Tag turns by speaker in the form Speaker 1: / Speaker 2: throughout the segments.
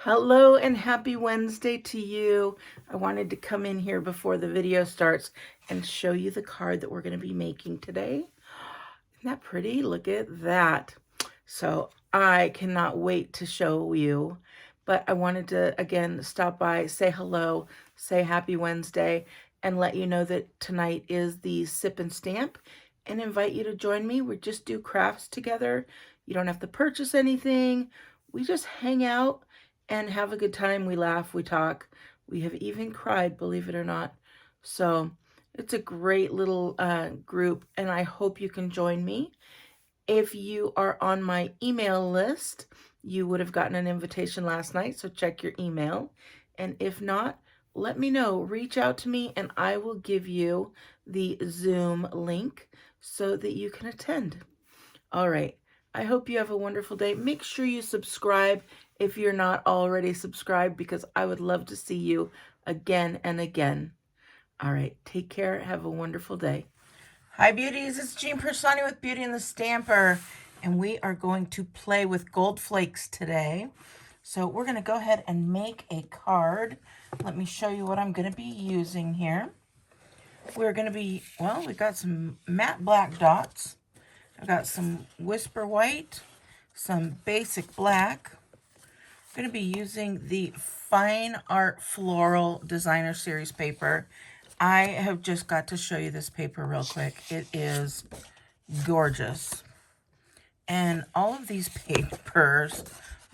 Speaker 1: Hello and happy Wednesday to you. I wanted to come in here before the video starts and show you the card that we're going to be making today. Isn't that pretty? Look at that. So I cannot wait to show you, but I wanted to again stop by, say hello, say happy Wednesday, and let you know that tonight is the sip and stamp and invite you to join me. We just do crafts together. You don't have to purchase anything. We just hang out and have a good time. We laugh, we talk. We have even cried, believe it or not. So it's a great little group, and I hope you can join me. If you are on my email list, you would have gotten an invitation last night, so check your email. And if not, let me know. Reach out to me, and I will give you the Zoom link so that you can attend. All right. I hope you have a wonderful day. Make sure you subscribe if you're not already subscribed, because I would love to see you again and again. All right. Take care. Have a wonderful day. Hi, beauties. It's Jean Piersanti with Beauty and the Stamper, and we are going to play with gold flakes today. So we're going to go ahead and make a card. Let me show you what I'm going to be using here. We're going to be, well, we've got some matte black dots. I've got some whisper white, some basic black. I'm going to be using the Fine Art Floral Designer Series paper. I have just got to show you this paper real quick. It is gorgeous. And all of these papers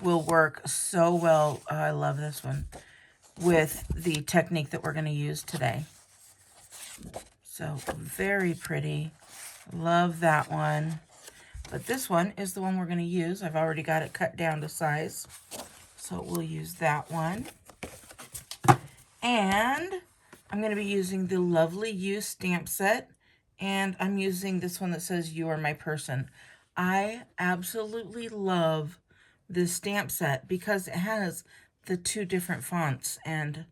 Speaker 1: will work so well. Oh, I love this one, with the technique that we're going to use today. So very pretty. Love that one. But this one is the one we're going to use. I've already got it cut down to size, so we'll use that one. And I'm going to be using the Lovely You stamp set, and I'm using this one that says You Are My Person. I absolutely love this stamp set because it has the two different fonts, and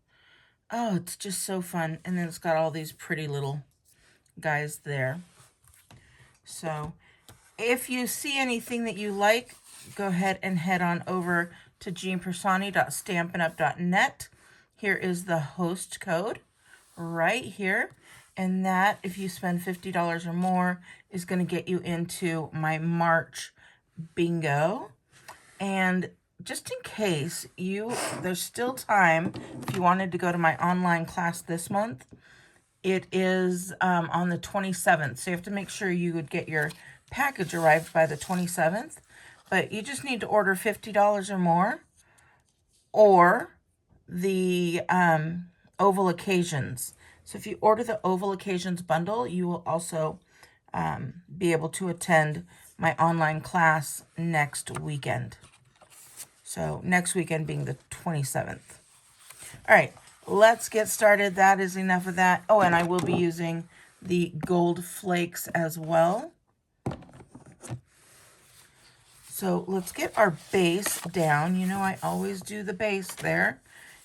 Speaker 1: oh, it's just so fun. And then it's got all these pretty little guys there. So if you see anything that you like, go ahead and head on over to jeanpersani.stampinup.net. Here is the host code right here. And that, if you spend $50 or more, is going to get you into my March bingo. And just in case, there's still time if you wanted to go to my online class this month. It is on the 27th, so you have to make sure you would get your package arrived by the 27th, but you just need to order $50 or more, or the Oval Occasions. So if you order the Oval Occasions bundle, you will also be able to attend my online class next weekend. So next weekend being the 27th. All right, let's get started. That is enough of that. Oh, and I will be using the gold flakes as well. So let's get our base down. You know, I always do the base there.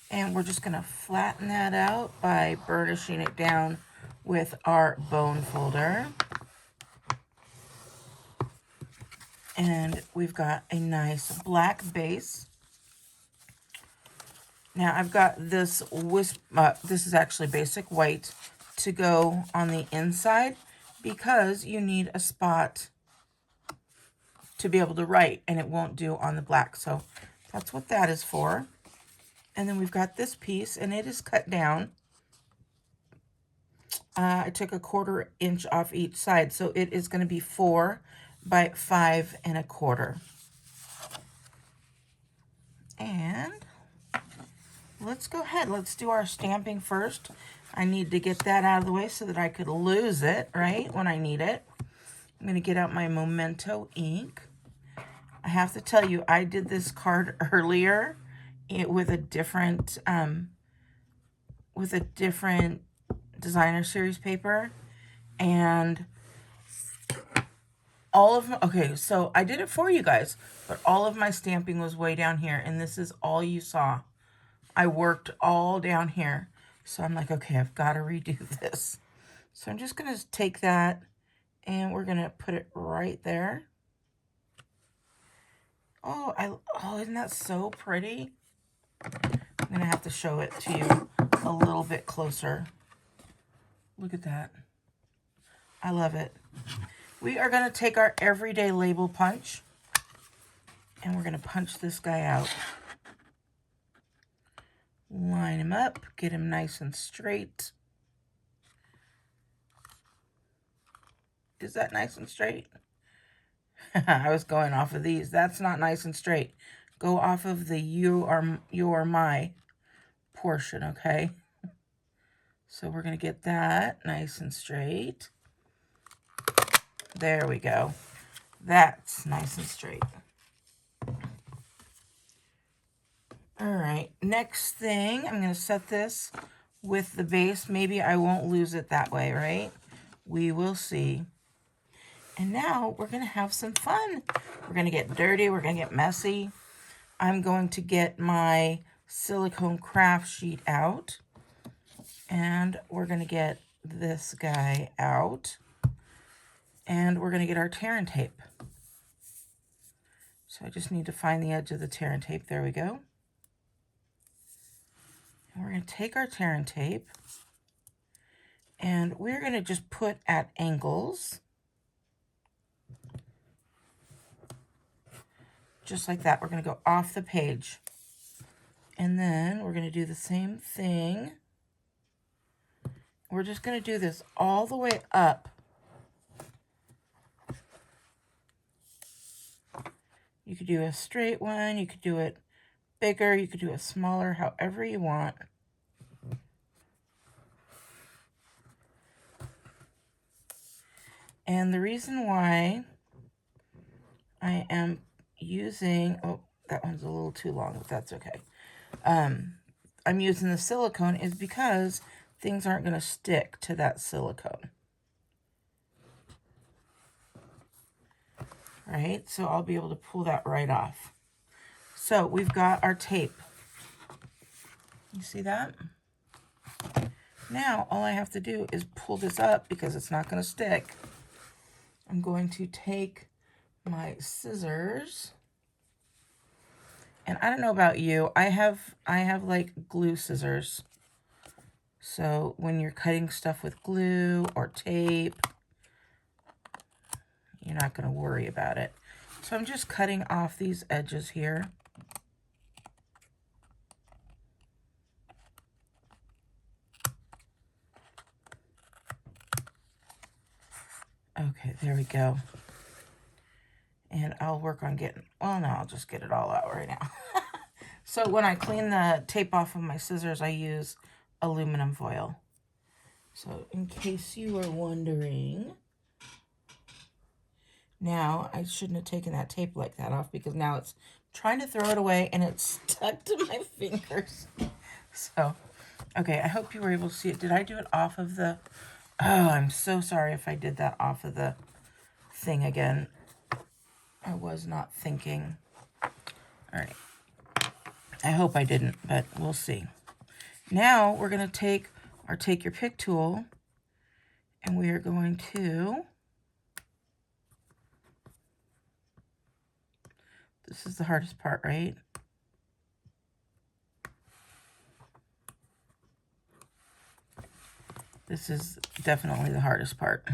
Speaker 1: And we're just going to flatten that out by burnishing it down with our bone folder. And we've got a nice black base. Now I've got this this is actually basic white to go on the inside, because you need a spot to be able to write, and it won't do on the black. So that's what that is for. And then we've got this piece, and it is cut down. I took a 1/4 inch off each side, so it is going to be 4 by 5 1/4. And let's go ahead. Let's do our stamping first. I need to get that out of the way so that I could lose it, right, when I need it. I'm going to get out my Memento ink. I have to tell you, I did this card earlier with a different designer series paper, and all of my, okay, so I did it for you guys, but all of my stamping was way down here, and this is all you saw. I worked all down here, so I'm like, okay, I've got to redo this. So I'm just going to take that, and we're going to put it right there. Oh, isn't that so pretty? I'm gonna have to show it to you a little bit closer. Look at that. I love it. We are gonna take our everyday label punch and we're gonna punch this guy out. Line him up, get him nice and straight. Is that nice and straight? I was going off of these. That's not nice and straight. Go off of the you or my portion, okay? So we're going to get that nice and straight. There we go. That's nice and straight. All right, next thing, I'm going to set this with the base. Maybe I won't lose it that way, right? We will see. And now we're going to have some fun. We're going to get dirty. We're going to get messy. I'm going to get my silicone craft sheet out. And we're going to get this guy out. And we're going to get our tear and tape. So I just need to find the edge of the tear and tape. There we go. And we're going to take our tear and tape. And we're going to just put at angles. Just like that. We're going to go off the page. And then we're going to do the same thing. We're just going to do this all the way up. You could do a straight one. You could do it bigger. You could do it smaller, however you want. And the reason why I am using, oh, that one's a little too long, but that's okay. I'm using the silicone is because things aren't going to stick to that silicone. Right? So I'll be able to pull that right off. So we've got our tape. You see that? Now all I have to do is pull this up because it's not going to stick. I'm going to take my scissors. And I don't know about you, I have like glue scissors. So when you're cutting stuff with glue or tape, you're not going to worry about it. So I'm just cutting off these edges here. Okay, there we go. And I'll work on getting, well, no, I'll just get it all out right now. So when I clean the tape off of my scissors, I use aluminum foil. So in case you were wondering, now I shouldn't have taken that tape like that off because now it's trying to throw it away and it's stuck to my fingers. So, okay, I hope you were able to see it. Did I do it off of the, oh, I'm so sorry if I did that off of the thing again. I was not thinking. All right. I hope I didn't, but we'll see. Now we're going to take our Take Your Pick tool and we are going to, this is the hardest part, right? This is definitely the hardest part.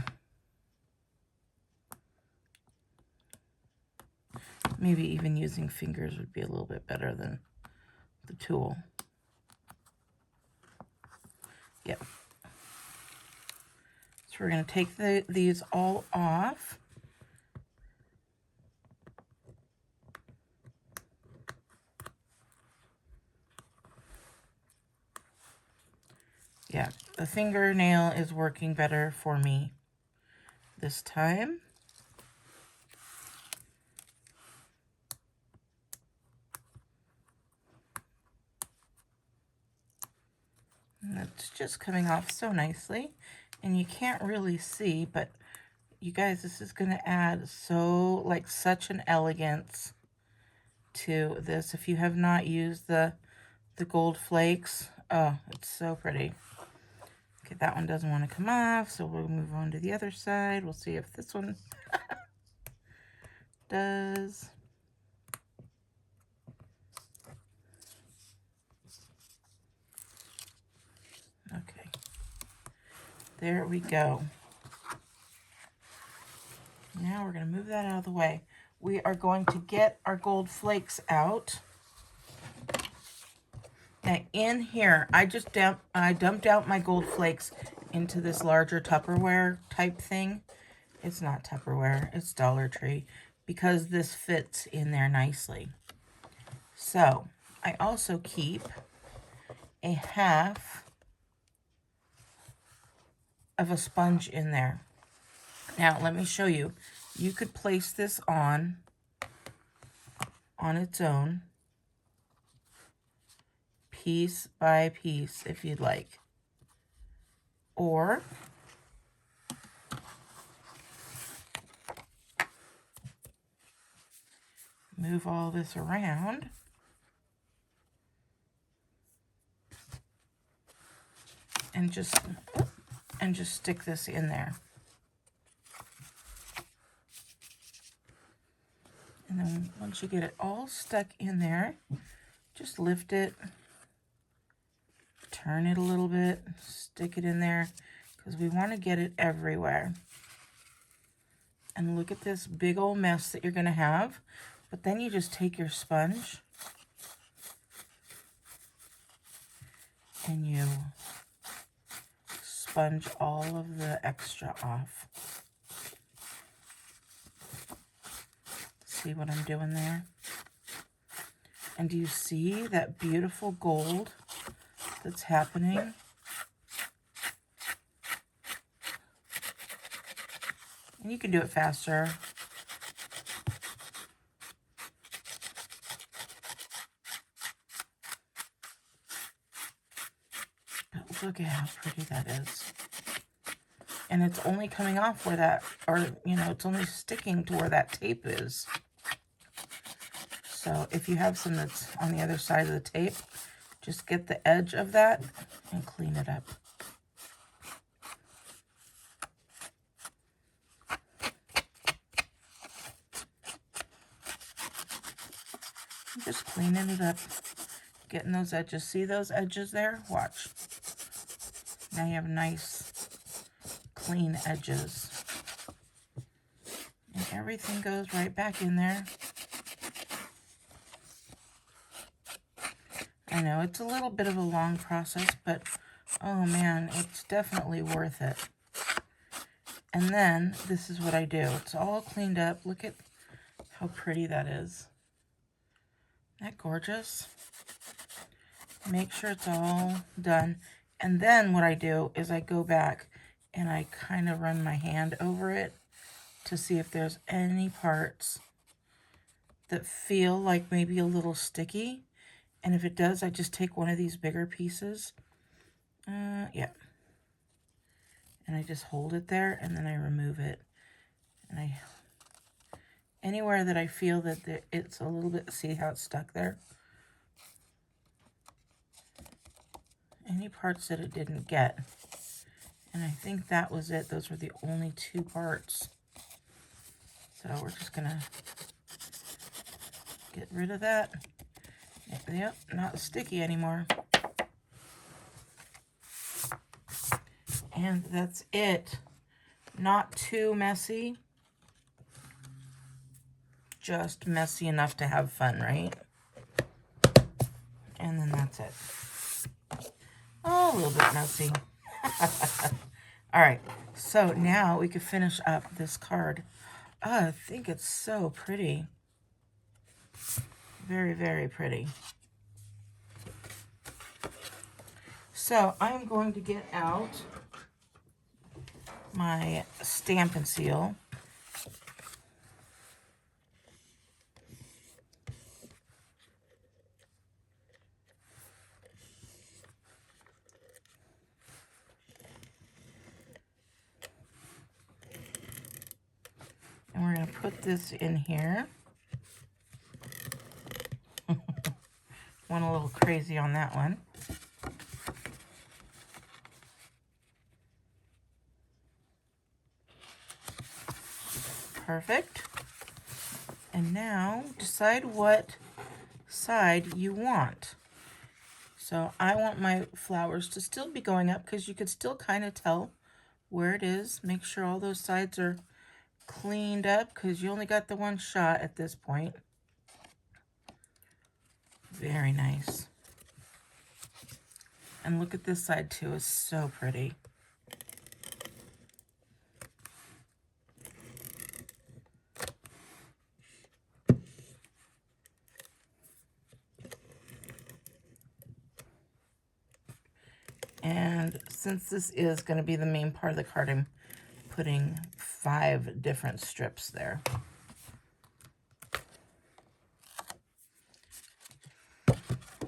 Speaker 1: Maybe even using fingers would be a little bit better than the tool. Yep. So we're going to take these all off. Yeah, the fingernail is working better for me this time. And it's just coming off so nicely. And you can't really see, but you guys, this is going to add such an elegance to this. If you have not used the gold flakes, oh, it's so pretty. Okay, that one doesn't want to come off, so we'll move on to the other side. We'll see if this one does. There we go. Now we're going to move that out of the way. We are going to get our gold flakes out. Now in here, I dumped out my gold flakes into this larger Tupperware type thing. It's not Tupperware, it's Dollar Tree, because this fits in there nicely. So I also keep a half of a sponge in there. Now let me show you. You could place this on its own, piece by piece if you'd like. Or move all this around and just stick this in there. And then once you get it all stuck in there, just lift it, turn it a little bit, stick it in there, because we want to get it everywhere. And look at this big old mess that you're going to have. But then you just take your sponge and you sponge all of the extra off. See what I'm doing there? And do you see that beautiful gold that's happening? And you can do it faster. But look at how pretty that is. And it's only coming off where that, or, you know, it's only sticking to where that tape is. So if you have some that's on the other side of the tape, just get the edge of that and clean it up. Just cleaning it up, getting those edges. See those edges there? Watch. Now you have nice, clean edges. And everything goes right back in there. I know it's a little bit of a long process, but oh man, it's definitely worth it. And then this is what I do. It's all cleaned up. Look at how pretty that is. Isn't that gorgeous? Make sure it's all done. And then what I do is I go back and I kind of run my hand over it to see if there's any parts that feel like maybe a little sticky. And if it does, I just take one of these bigger pieces. Yeah. And I just hold it there and then I remove it. And anywhere that I feel that it's a little bit, see how it's stuck there? Any parts that it didn't get. And I think that was it. Those were the only two parts. So we're just gonna get rid of that. Yep, not sticky anymore. And that's it. Not too messy. Just messy enough to have fun, right? And then that's it. Oh, a little bit messy. All right, so now we can finish up this card. Oh, I think it's so pretty. Very, very pretty. So I'm going to get out my Stampin' Seal. And we're going to put this in here. Went a little crazy on that one. Perfect. And now decide what side you want. So I want my flowers to still be going up because you could still kind of tell where it is. Make sure all those sides are cleaned up because you only got the one shot at this point. Very nice. And look at this side too, it's so pretty. And since this is going to be the main part of the card, I'm putting 5 different strips there.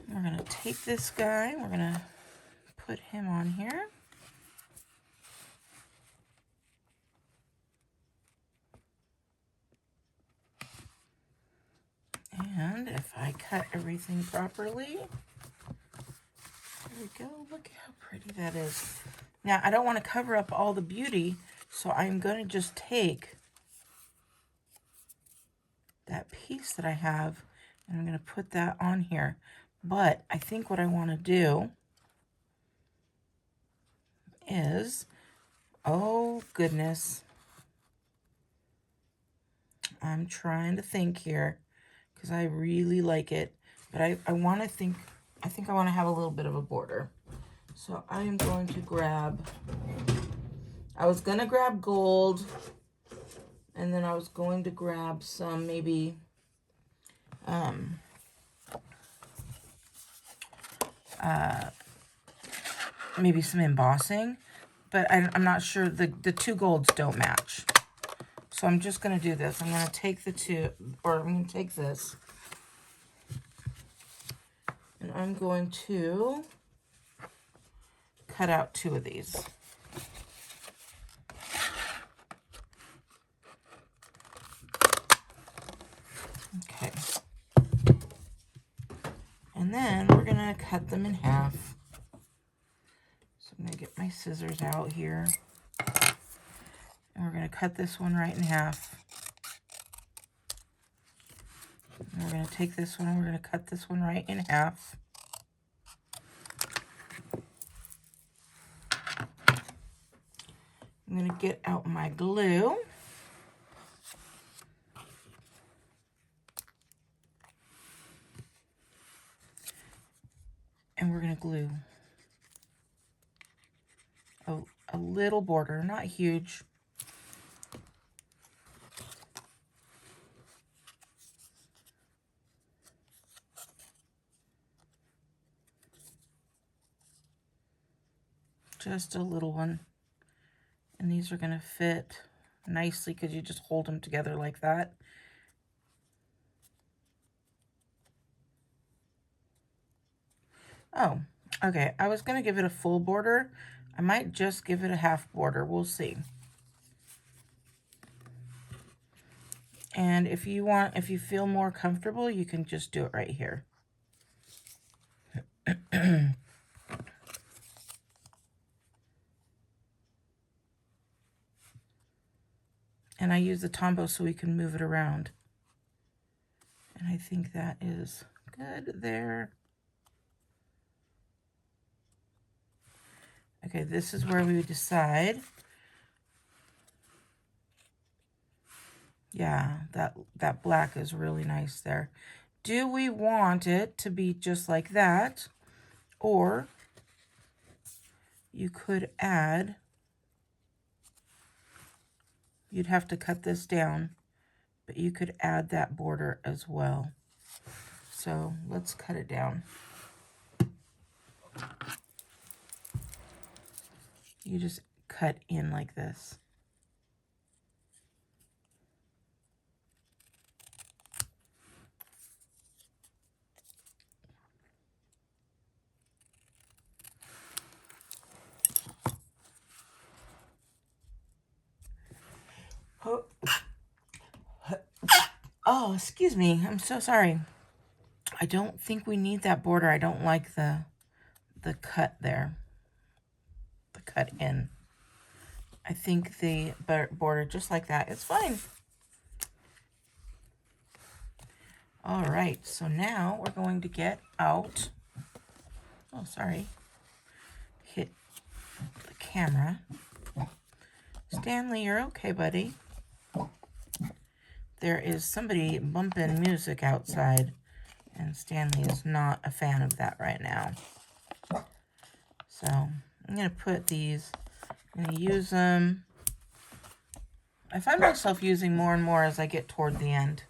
Speaker 1: We're going to take this guy, we're going to put him on here. And if I cut everything properly, there we go. Look how pretty that is. Now, I don't want to cover up all the beauty, so I'm going to just take that piece that I have, and I'm going to put that on here. But I think what I want to do is, oh goodness, I'm trying to think here because I really like it, but I want to think, I think I want to have a little bit of a border. So I am going to grab, I was going to grab gold, and then I was going to grab some maybe maybe some embossing, but I'm not sure, the 2 golds don't match. So I'm just going to do this. I'm going to take the 2, or I'm going to take this, and I'm going to cut out 2 of these. Okay. And then we're going to cut them in half. So I'm going to get my scissors out here. And we're going to cut this one right in half. And we're going to take this one and we're going to cut this one right in half. I'm going to get out my glue. And we're going to glue a little border, not huge. Just a little one. And these are going to fit nicely because you just hold them together like that. Oh, okay. I was going to give it a full border. I might just give it a half border. We'll see. And if you want, if you feel more comfortable, you can just do it right here. And I use the Tombow so we can move it around. And I think that is good there. Okay, this is where we would decide. Yeah, that black is really nice there. Do we want it to be just like that? Or you could add, you'd have to cut this down, but you could add that border as well. So let's cut it down. You just cut in like this. Oh, excuse me. I'm so sorry. I don't think we need that border. I don't like the cut there. The cut in. I think the border just like that is fine. All right, so now we're going to get out. Oh, sorry. Hit the camera. Stanley, you're okay, buddy. There is somebody bumping music outside, and Stanley is not a fan of that right now. So I'm going to put these, I'm going to use them. I find myself using more and more as I get toward the end.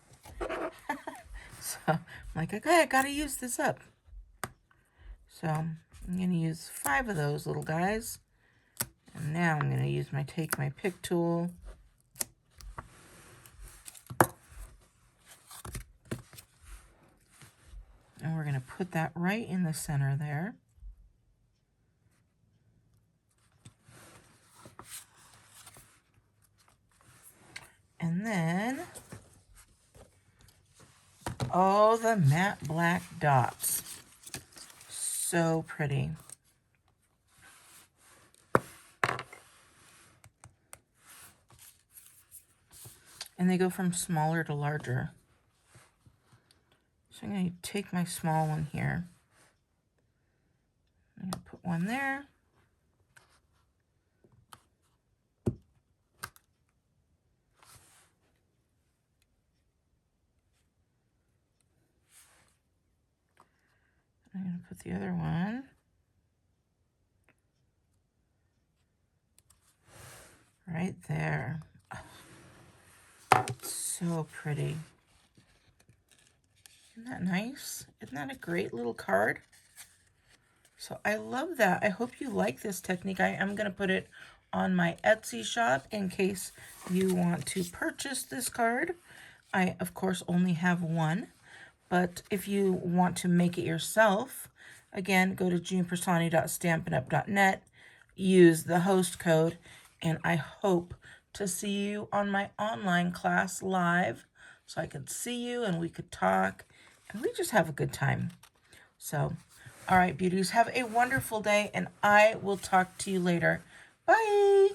Speaker 1: So I'm like, okay, I got to use this up. So I'm going to use 5 of those little guys. And now I'm going to take my pick tool. And we're going to put that right in the center there. And then, oh, the matte black dots. So pretty. And they go from smaller to larger. So I'm going to take my small one here. I'm going to put one there. I'm going to put the other one right there. Oh, so pretty. Isn't that nice? Isn't that a great little card? So I love that. I hope you like this technique. I am going to put it on my Etsy shop in case you want to purchase this card. I, of course, only have one. But if you want to make it yourself, again, go to jeanpiersanti.stampinup.net, use the host code, and I hope to see you on my online class live so I could see you and we could talk and we just have a good time. So, all right, beauties, have a wonderful day, and I will talk to you later. Bye.